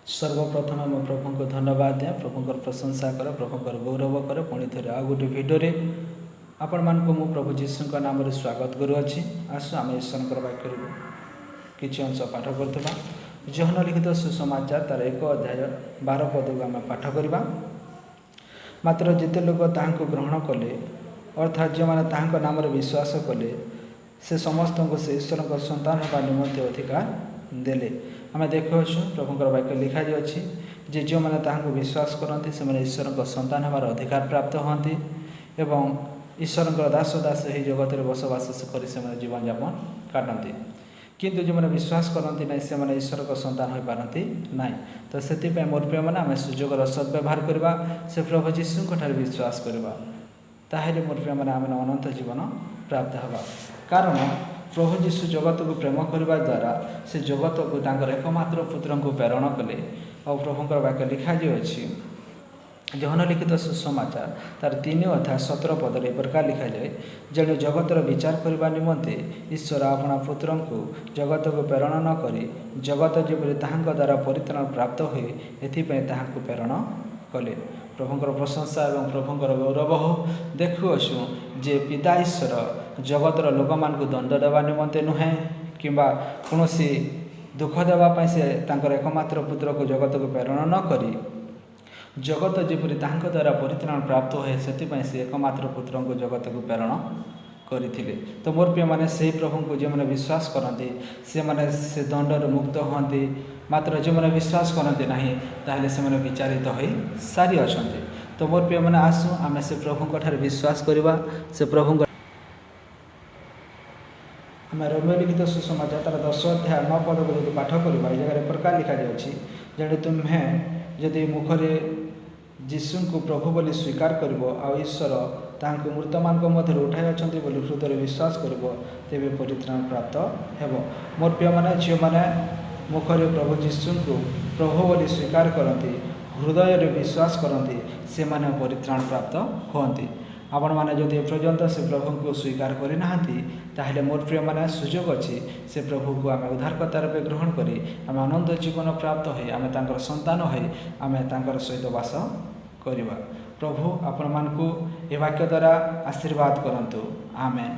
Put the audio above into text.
सर्वप्रथम मो प्रभु को धन्यवाद दिए प्रभुंर प्रशंसा कर प्रभुंर गौरव कर पुणी थे आ गोटे भिडियो आपण मान को प्रभु जीशु नाम स्वागत करुच्ची। आसु आम ईश्वर वाक्य किसी अंश पाठ करवा जहन लिखित सुसमाचार तार 1 अध्याय 12 पद को आम पाठ करवा। मात्र जिते लोक ताहां ग्रहण कले अर्थात जो मैंने नाम विश्वास कले से समस्त को से ईश्वर संतान होगा निमंते अधिकार देले। आम देखु प्रभुंर वाक्य लिखा जाए जे जो मैंने ताहां विश्वास करती से ईश्वर संतान होबार अधिकार प्राप्त होती एवं ईश्वर दास दास ही जगत में बसवास कर जीवन यापन काटती। किंतु जो मैंने विश्वास करती ना से मैंने ईश्वर को संतान हो पारती ना। तो से मोर प्रिय मैंने आम सुजोगर सद्व्यवहार करवा से प्रभु जीशु विश्वास करवा ताहले मोर प्रिय मैंने आम अनंत जीवन प्राप्त हवा। कारण प्रभु जीशु जगत को प्रेम करने द्वारा से जगत को तांकर एकमात्र पुत्र को प्रेरण कले। और प्रभुंर वाक्य लिखा जाए जहन लिखित सुसमाचार तार 3 अध्याय 17 पद प्रकार लिखा जाए जड़े जगतर विचार करने निमंते ईश्वर अपना पुत्र को जगत को प्रेरण न करी जगत जो ताहां द्वारा परित्राण प्राप्त हुए एथिपाई ताहां प्रेरण कले। प्रभुंर प्रशंसा और प्रभुंर गौरव हो। देखुअछु जे पिता ईश्वर जगतर लोक मान को दंड देवा निमंते नुहे कि कौन दुख देवाई से एकमात्र पुत्र को जगत को प्रेरण न करी जगत जपरी ताहां द्वारा परित्राण प्राप्त हुए से एकमात्र पुत्र को जगत को प्रेरण करथिले। तो मोर प्रिय माने से प्रभु को जो मैंने विश्वास करते से दंडर मुक्त होती। मात्र जो मैंने विश्वास करते ना ताहले से विचारित हो सारी अच्छा। तो मोर प्रिय मैंने आसु आम से प्रभु विश्वास करवा से प्रभु आम रोमियो लिखित सुसमाचार तार 10 अध्याय 9 पद को पाठ करवा जगह प्रकार लिखा जाए जड़े तुम्हें जदि मुखरे जीशु को प्रभु बोली स्वीकार कर ईश्वर तांको मृतमान मध्य उठाई अच्छा हृदय विश्वास कर तेरे परित्राण प्राप्त हेब। मोर प्रिय मैंने झील मैंने मुखरे प्रभु जीशु को प्रभु बोली स्वीकार करती हृदय विश्वास करती से माने परित्राण प्राप्त होती। आपण मैंने जदि एपर्यंत से प्रभु को स्वीकार करना ताहले मोर प्रिय मैंने सुजोग अच्छी से प्रभु को आम उद्धारकर्ता रूपे ग्रहण करी आम आनंद जीवन प्राप्त हो आम तांकर संतान हो आम तांकर सहित वास करवा। प्रभु आपण मान को ए वाक्य द्वारा आशीर्वाद करंतु। आमेन।